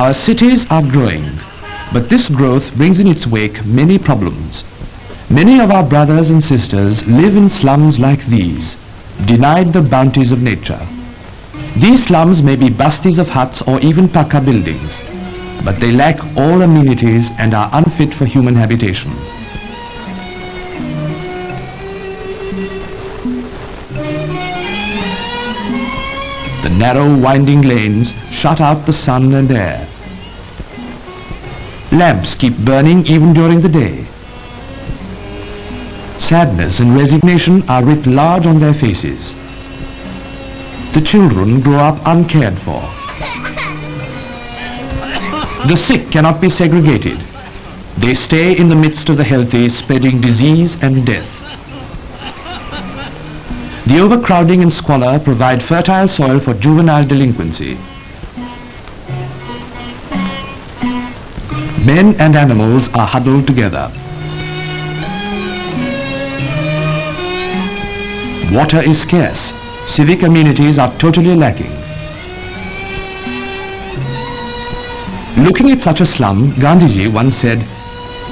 Our cities are growing, but this growth brings in its wake many problems. Many of our brothers and sisters live in slums like these, denied the bounties of nature. These slums may be bastis of huts or even pakka buildings, but they lack all amenities and are unfit for human habitation. The narrow winding lanes shut out the sun and air. Lamps keep burning even during the day. Sadness and resignation are writ large on their faces. The children grow up uncared for. The sick cannot be segregated. They stay in the midst of the healthy, spreading disease and death. The overcrowding and squalor provide fertile soil for juvenile delinquency. Men and animals are huddled together. Water is scarce. Civic amenities are totally lacking. Looking at such a slum, Gandhiji once said,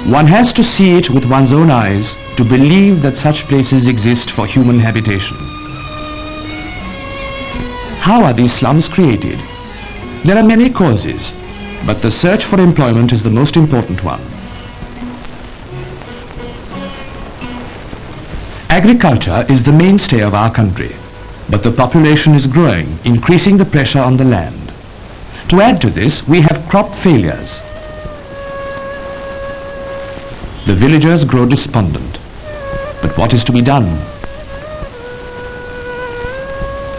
"One has to see it with one's own eyes to believe that such places exist for human habitation." How are these slums created? There are many causes, but the search for employment is the most important one. Agriculture is the mainstay of our country, but the population is growing, increasing the pressure on the land. To add to this, we have crop failures. The villagers grow despondent. But what is to be done?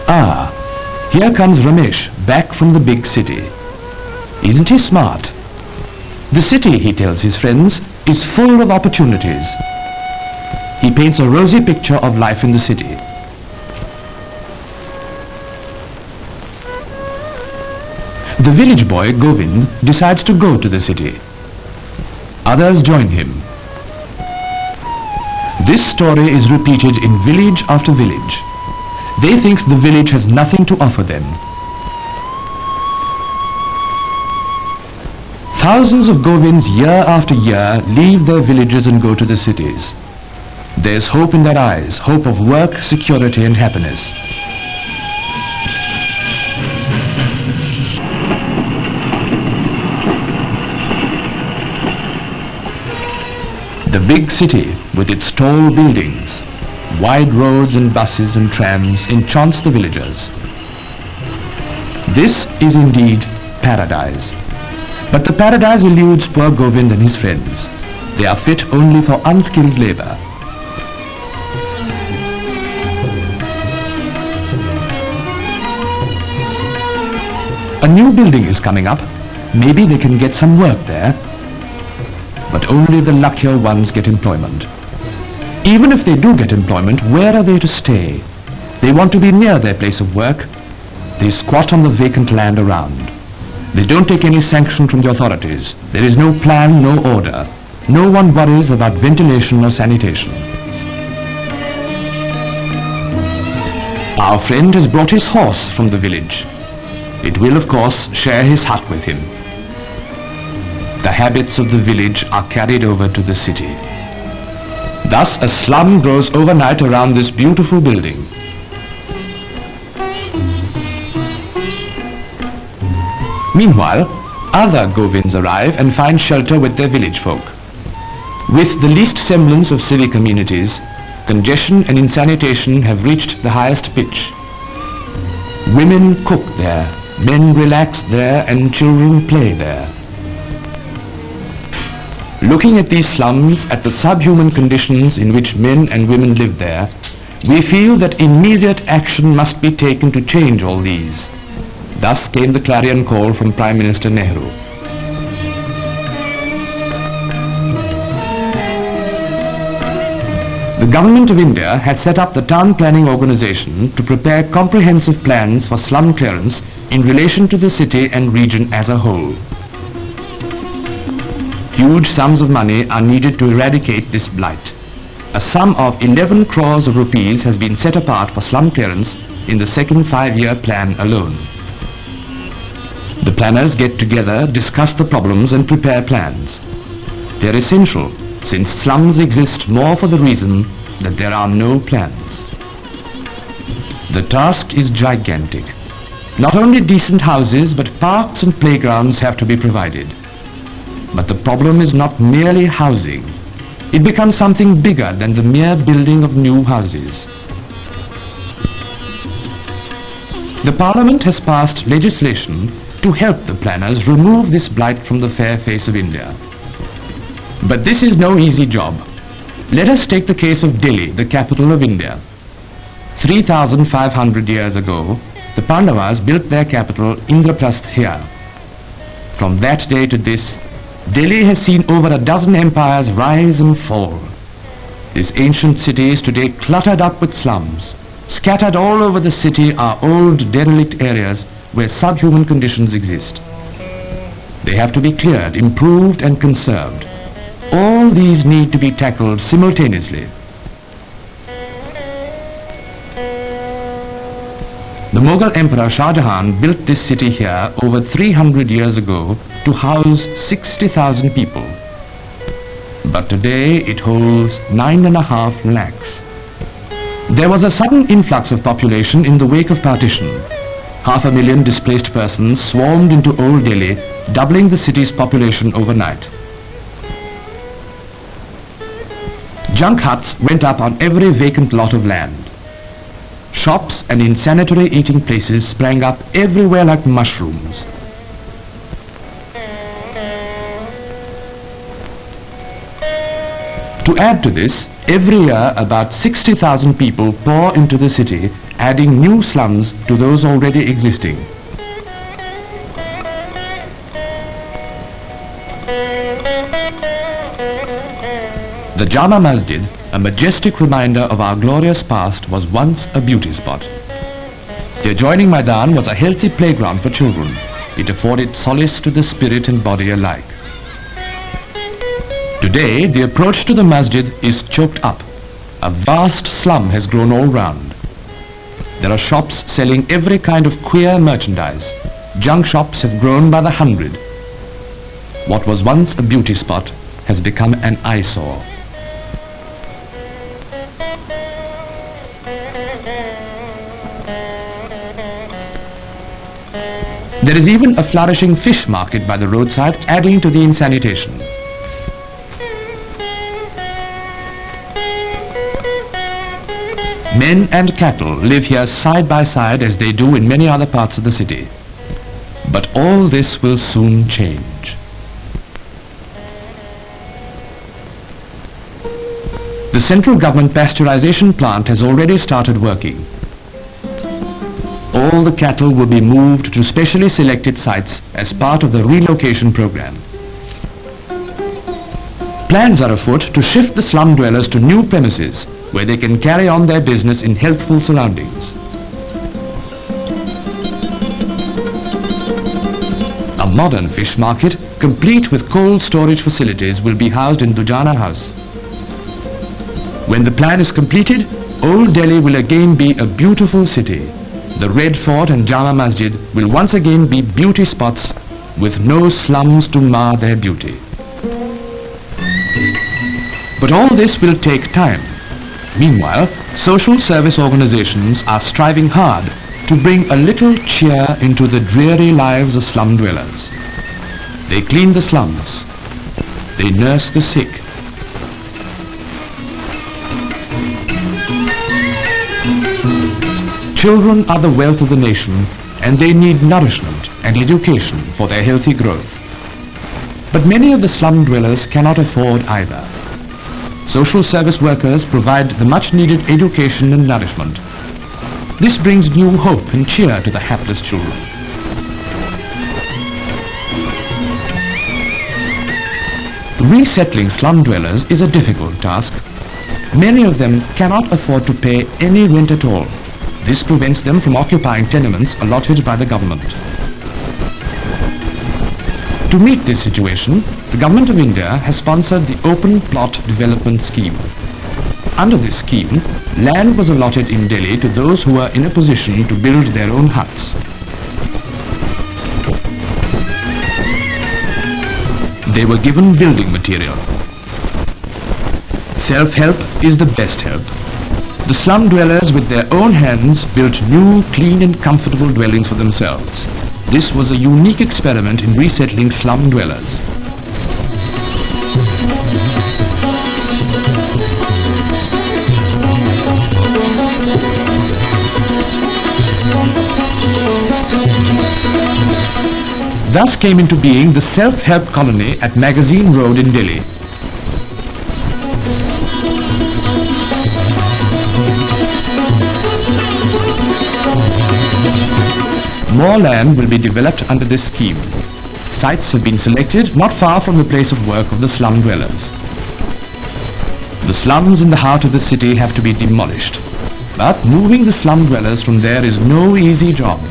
Ah, here comes Ramesh back from the big city. Isn't he smart? The city, he tells his friends, is full of opportunities. He paints a rosy picture of life in the city. The village boy, Govind, decides to go to the city. Others join him. This story is repeated in village after village. They think the village has nothing to offer them. Thousands of Govinds year after year leave their villages and go to the cities. There's hope in their eyes, hope of work, security and happiness. The big city, with its tall buildings, wide roads and buses and trams, enchants the villagers. This is indeed paradise. But the paradise eludes poor Govind and his friends. They are fit only for unskilled labor. A new building is coming up. Maybe they can get some work there. But only the luckier ones get employment. Even if they do get employment, where are they to stay? They want to be near their place of work. They squat on the vacant land around. They don't take any sanction from the authorities. There is no plan, no order. No one worries about ventilation or sanitation. Our friend has brought his horse from the village. It will, of course, share his hut with him. The habits of the village are carried over to the city. Thus, a slum grows overnight around this beautiful building. Meanwhile, other Govinds arrive and find shelter with their village folk. With the least semblance of civic amenities, congestion and insanitation have reached the highest pitch. Women cook there, men relax there, and children play there. Looking at these slums, at the subhuman conditions in which men and women live there, we feel that immediate action must be taken to change all these. Thus came the clarion call from Prime Minister Nehru. The Government of India had set up the Town Planning Organization to prepare comprehensive plans for slum clearance in relation to the city and region as a whole. Huge sums of money are needed to eradicate this blight. A sum of 11 crores of rupees has been set apart for slum clearance in the second 5-year plan alone. The planners get together, discuss the problems and prepare plans. They're essential since slums exist more for the reason that there are no plans. The task is gigantic. Not only decent houses, but parks and playgrounds have to be provided. But the problem is not merely housing. It becomes something bigger than the mere building of new houses. The Parliament has passed legislation to help the planners remove this blight from the fair face of India. But this is no easy job. Let us take the case of Delhi, the capital of India. 3,500 years ago, the Pandavas built their capital Indraprasth here. From that day to this, Delhi has seen over a dozen empires rise and fall. This ancient city is today cluttered up with slums. Scattered all over the city are old derelict areas where subhuman conditions exist. They have to be cleared, improved and conserved. All these need to be tackled simultaneously. The Mughal Emperor Shah Jahan built this city here over 300 years ago to house 60,000 people. But today it holds 9.5 lakhs. There was a sudden influx of population in the wake of partition. 500,000 displaced persons swarmed into Old Delhi, doubling the city's population overnight. Junk huts went up on every vacant lot of land. Shops and insanitary eating places sprang up everywhere like mushrooms. To add to this, every year about 60,000 people pour into the city, adding new slums to those already existing. The Jama Masjid, a majestic reminder of our glorious past, was once a beauty spot. The adjoining Maidan was a healthy playground for children. It afforded solace to the spirit and body alike. Today, the approach to the masjid is choked up. A vast slum has grown all round. There are shops selling every kind of queer merchandise. Junk shops have grown by the 100. What was once a beauty spot has become an eyesore. There is even a flourishing fish market by the roadside, adding to the insanitation. Men and cattle live here side by side as they do in many other parts of the city. But all this will soon change. The central government pasteurization plant has already started working. All the cattle will be moved to specially selected sites as part of the relocation program. Plans are afoot to shift the slum dwellers to new premises where they can carry on their business in healthful surroundings. A modern fish market, complete with cold storage facilities, will be housed in Dujana House. When the plan is completed, Old Delhi will again be a beautiful city. The Red Fort and Jama Masjid will once again be beauty spots with no slums to mar their beauty. But all this will take time. Meanwhile, social service organizations are striving hard to bring a little cheer into the dreary lives of slum dwellers. They clean the slums. They nurse the sick. Children are the wealth of the nation, and they need nourishment and education for their healthy growth. But many of the slum dwellers cannot afford either. Social service workers provide the much-needed education and nourishment. This brings new hope and cheer to the hapless children. Resettling slum dwellers is a difficult task. Many of them cannot afford to pay any rent at all. This prevents them from occupying tenements allotted by the government. To meet this situation, the Government of India has sponsored the Open Plot Development Scheme. Under this scheme, land was allotted in Delhi to those who were in a position to build their own huts. They were given building material. Self-help is the best help. The slum dwellers with their own hands built new, clean and comfortable dwellings for themselves. This was a unique experiment in resettling slum dwellers. Thus came into being the self-help colony at Magazine Road in Delhi. More land will be developed under this scheme. Sites have been selected not far from the place of work of the slum dwellers. The slums in the heart of the city have to be demolished, but moving the slum dwellers from there is no easy job.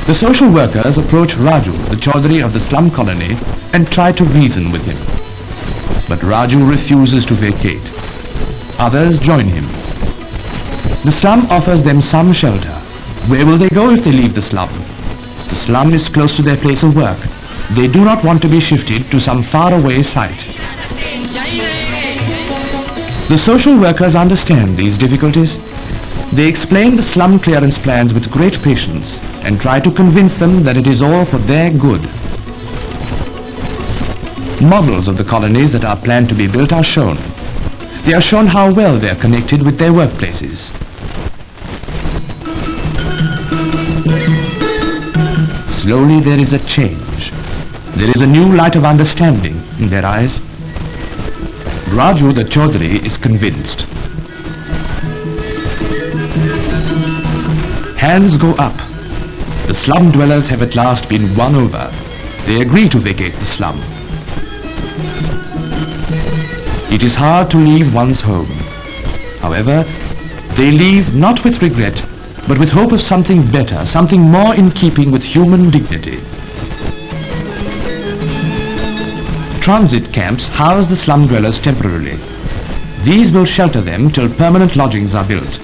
The social workers approach Raju, the Chaudhary of the slum colony, and try to reason with him. But Raju refuses to vacate. Others join him. The slum offers them some shelter. Where will they go if they leave the slum? The slum is close to their place of work. They do not want to be shifted to some faraway site. The social workers understand these difficulties. They explain the slum clearance plans with great patience and try to convince them that it is all for their good. Models of the colonies that are planned to be built are shown. They are shown how well they are connected with their workplaces. Slowly there is a change. There is a new light of understanding in their eyes. Raju the Chaudhary is convinced. Hands go up. The slum dwellers have at last been won over. They agree to vacate the slum. It is hard to leave one's home. However, they leave not with regret, but with hope of something better, something more in keeping with human dignity. Transit camps house the slum dwellers temporarily. These will shelter them till permanent lodgings are built.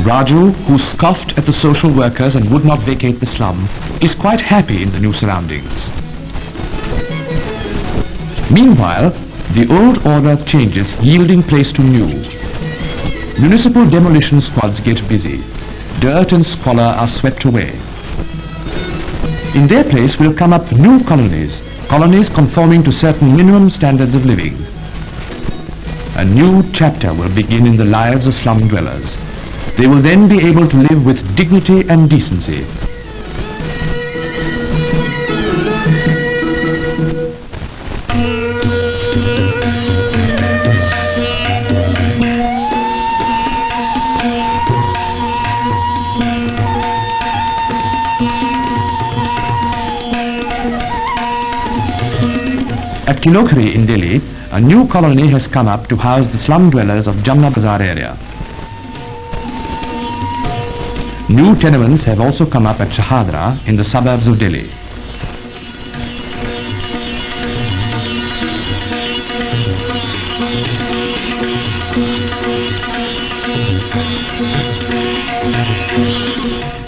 Raju, who scoffed at the social workers and would not vacate the slum, is quite happy in the new surroundings. Meanwhile, the old order changes, yielding place to new. Municipal demolition squads get busy. Dirt and squalor are swept away. In their place will come up new colonies, colonies conforming to certain minimum standards of living. A new chapter will begin in the lives of slum dwellers. They will then be able to live with dignity and decency. At Kilokri in Delhi, a new colony has come up to house the slum dwellers of Jamna Bazar area. New tenements have also come up at Shahadra in the suburbs of Delhi.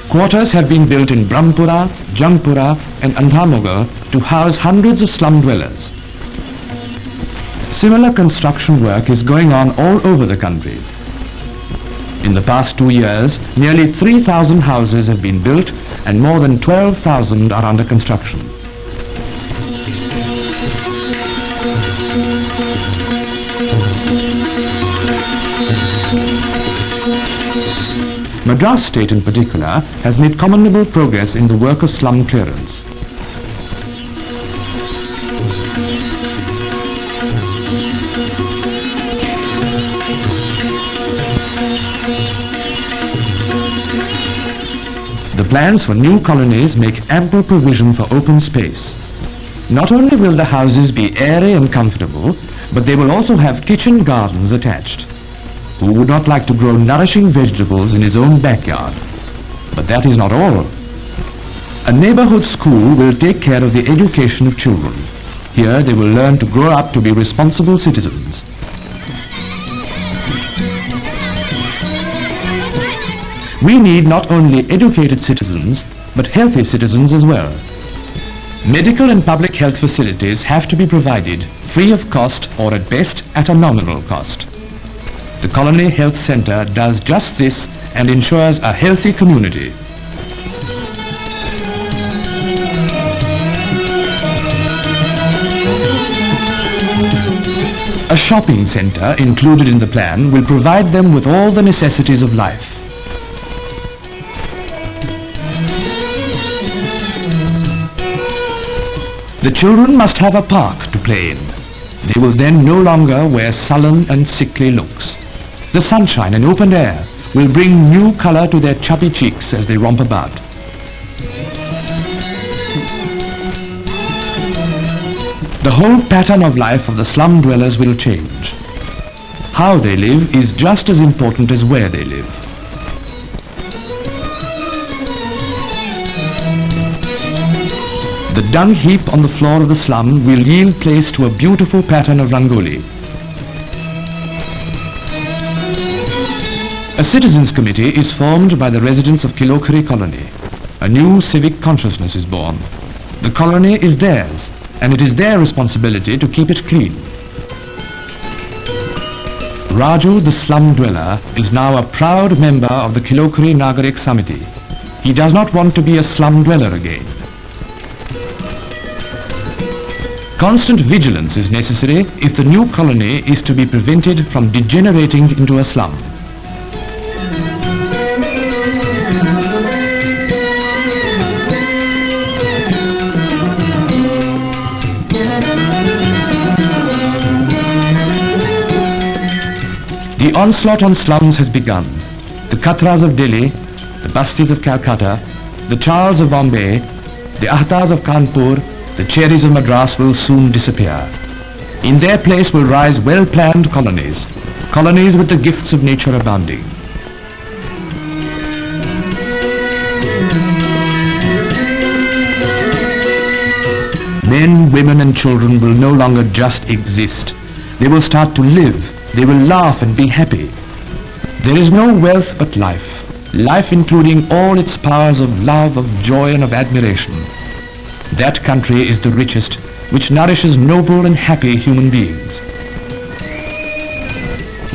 Quarters have been built in Brahmpura, Jangpura and Andhamogar to house hundreds of slum dwellers. Similar construction work is going on all over the country. In the past 2 years, nearly 3,000 houses have been built and more than 12,000 are under construction. Madras State in particular has made commendable progress in the work of slum clearance. The plans for new colonies make ample provision for open space. Not only will the houses be airy and comfortable, but they will also have kitchen gardens attached. Who would not like to grow nourishing vegetables in his own backyard? But that is not all. A neighborhood school will take care of the education of children. Here they will learn to grow up to be responsible citizens. We need not only educated citizens, but healthy citizens as well. Medical and public health facilities have to be provided free of cost or at best at a nominal cost. The Colony Health Centre does just this and ensures a healthy community. A shopping centre included in the plan will provide them with all the necessities of life. The children must have a park to play in. They will then no longer wear sullen and sickly looks. The sunshine and open air will bring new colour to their chubby cheeks as they romp about. The whole pattern of life of the slum dwellers will change. How they live is just as important as where they live. The dung heap on the floor of the slum will yield place to a beautiful pattern of rangoli. A citizens' committee is formed by the residents of Kilokri colony. A new civic consciousness is born. The colony is theirs, and it is their responsibility to keep it clean. Raju, the slum dweller, is now a proud member of the Kilokri Nagarik Samiti. He does not want to be a slum dweller again. Constant vigilance is necessary if the new colony is to be prevented from degenerating into a slum. The onslaught on slums has begun. The Katras of Delhi, the Bastis of Calcutta, the Charles of Bombay, the Ahtas of Kanpur, the Cherries of Madras will soon disappear. In their place will rise well-planned colonies, colonies with the gifts of nature abounding. Men, women and children will no longer just exist. They will start to live. They will laugh and be happy. There is no wealth but life. Life including all its powers of love, of joy and of admiration. That country is the richest, which nourishes noble and happy human beings.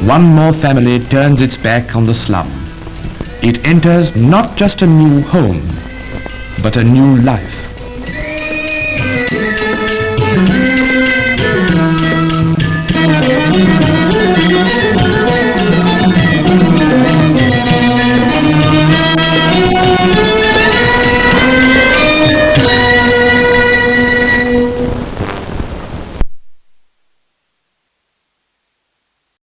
One more family turns its back on the slum. It enters not just a new home, but a new life.